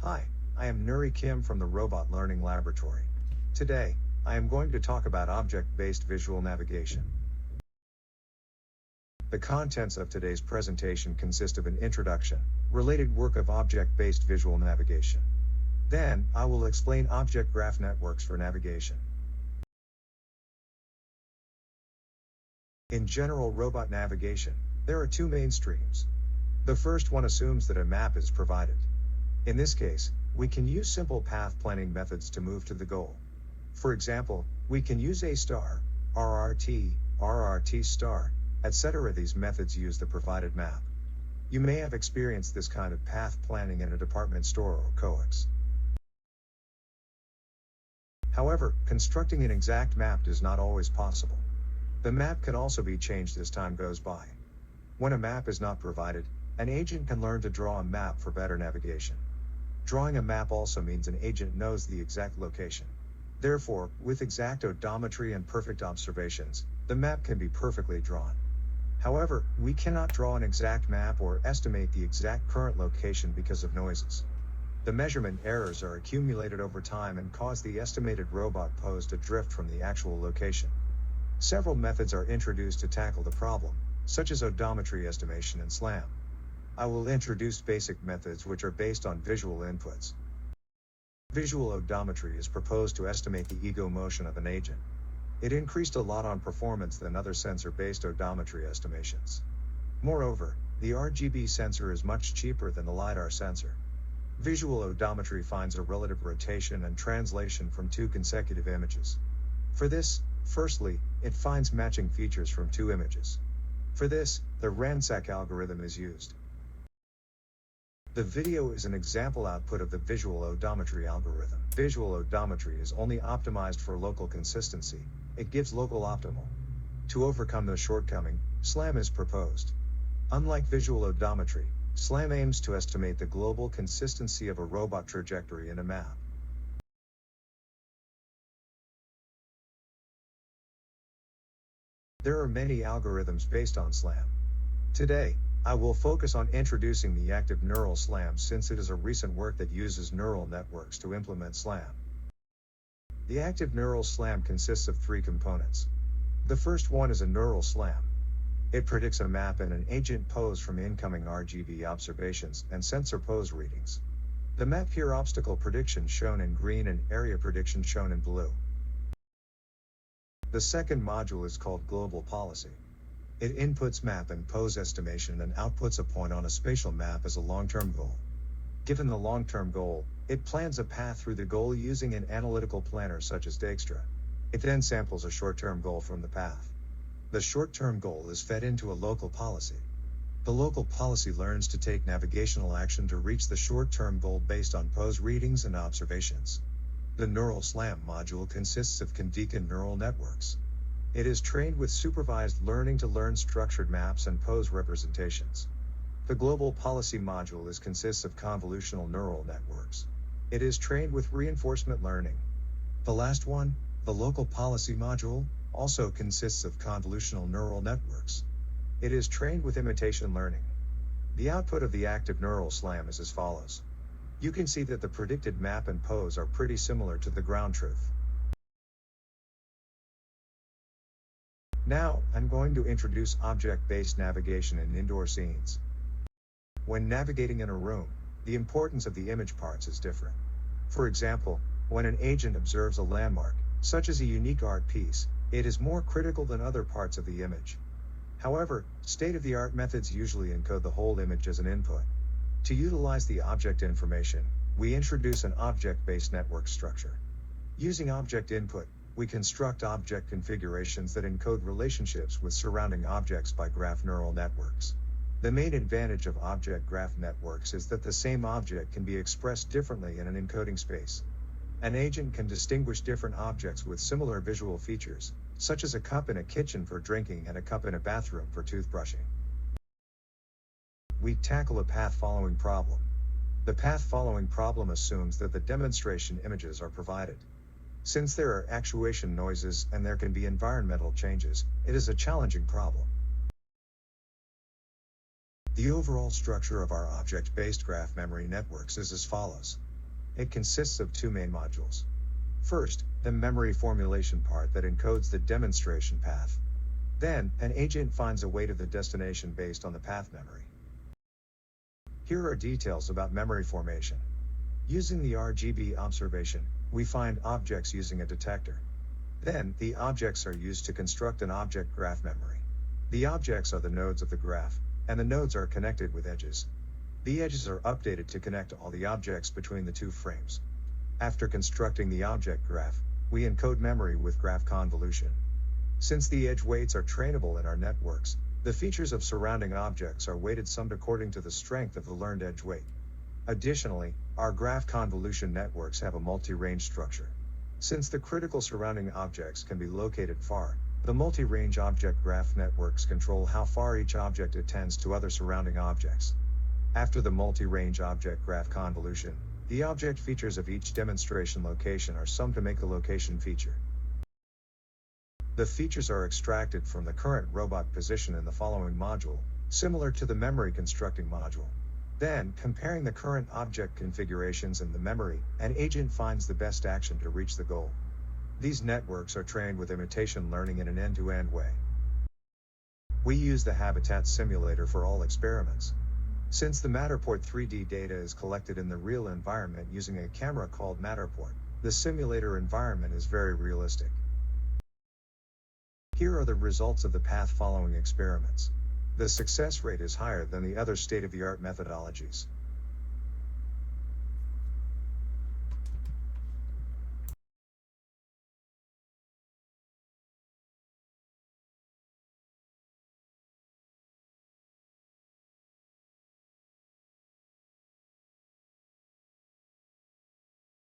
Hi, I am Nuri Kim from the Robot Learning Laboratory. Today, I am going to talk about object-based visual navigation. The contents of today's presentation consist of an introduction, related work of object-based visual navigation. Then, I will explain object graph networks for navigation. In general robot navigation, there are two main streams. The first one assumes that a map is provided. In this case, we can use simple path planning methods to move to the goal. For example, we can use A star, RRT, RRT star, etc. These methods use the provided map. You may have experienced this kind of path planning in a department store or coax. However, constructing an exact map is not always possible. The map can also be changed as time goes by. When a map is not provided, an agent can learn to draw a map for better navigation. Drawing a map also means an agent knows the exact location. Therefore, with exact odometry and perfect observations, the map can be perfectly drawn. However, we cannot draw an exact map or estimate the exact current location because of noises. The measurement errors are accumulated over time and cause the estimated robot pose to drift from the actual location. Several methods are introduced to tackle the problem, such as odometry estimation and SLAM. I will introduce basic methods which are based on visual inputs. Visual odometry is proposed to estimate the ego motion of an agent. It increased a lot on performance than other sensor-based odometry estimations. Moreover, the RGB sensor is much cheaper than the LiDAR sensor. Visual odometry finds a relative rotation and translation from two consecutive images. For this, firstly, it finds matching features from two images. For this, the RANSAC algorithm is used. The video is an example output of the visual odometry algorithm. Visual odometry is only optimized for local consistency. It gives local optimal. To overcome the shortcoming, SLAM is proposed. Unlike visual odometry, SLAM aims to estimate the global consistency of a robot trajectory in a map. There are many algorithms based on SLAM. Today, I will focus on introducing the active neural SLAM since it is a recent work that uses neural networks to implement SLAM. The active neural SLAM consists of three components. The first one is a neural SLAM. It predicts a map and an agent pose from incoming RGB observations and sensor pose readings. The map here obstacle prediction shown in green and area prediction shown in blue. The second module is called global policy. It inputs map and pose estimation and outputs a point on a spatial map as a long-term goal. Given the long-term goal, it plans a path through the goal using an analytical planner such as Dijkstra. It then samples a short-term goal from the path. The short-term goal is fed into a local policy. The local policy learns to take navigational action to reach the short-term goal based on pose readings and observations. The neural SLAM module consists of conditioned neural networks. It is trained with supervised learning to learn structured maps and pose representations. The global policy module consists of convolutional neural networks. It is trained with reinforcement learning. The last one, the local policy module, also consists of convolutional neural networks. It is trained with imitation learning. The output of the active neural SLAM is as follows. You can see that the predicted map and pose are pretty similar to the ground truth. Now, I'm going to introduce object-based navigation in indoor scenes. When navigating in a room, the importance of the image parts is different. For example, when an agent observes a landmark, such as a unique art piece, it is more critical than other parts of the image. However, state-of-the-art methods usually encode the whole image as an input. To utilize the object information, we introduce an object-based network structure. Using object input, we construct object configurations that encode relationships with surrounding objects by graph neural networks. The main advantage of object graph networks is that the same object can be expressed differently in an encoding space. An agent can distinguish different objects with similar visual features, such as a cup in a kitchen for drinking and a cup in a bathroom for toothbrushing. We tackle a path-following problem. The path-following problem assumes that the demonstration images are provided. Since there are actuation noises and there can be environmental changes, it is a challenging problem. The overall structure of our object-based graph memory networks is as follows. It consists of two main modules. First, the memory formulation part that encodes the demonstration path. Then, an agent finds a way to the destination based on the path memory. Here are details about memory formation. Using the RGB observation, we find objects using a detector. Then, the objects are used to construct an object graph memory. The objects are the nodes of the graph, and the nodes are connected with edges. The edges are updated to connect all the objects between the two frames. After constructing the object graph, we encode memory with graph convolution. Since the edge weights are trainable in our networks, the features of surrounding objects are weighted summed according to the strength of the learned edge weight. Additionally, our graph convolution networks have a multi-range structure. Since the critical surrounding objects can be located far, the multi-range object graph networks control how far each object attends to other surrounding objects. After the multi-range object graph convolution, the object features of each demonstration location are summed to make a location feature. The features are extracted from the current robot position in the following module, similar to the memory constructing module. Then, comparing the current object configurations in the memory, an agent finds the best action to reach the goal. These networks are trained with imitation learning in an end-to-end way. We use the habitat simulator for all experiments. Since the Matterport 3D data is collected in the real environment using a camera called Matterport, the simulator environment is very realistic. Here are the results of the path-following experiments. The success rate is higher than the other state-of-the-art methodologies.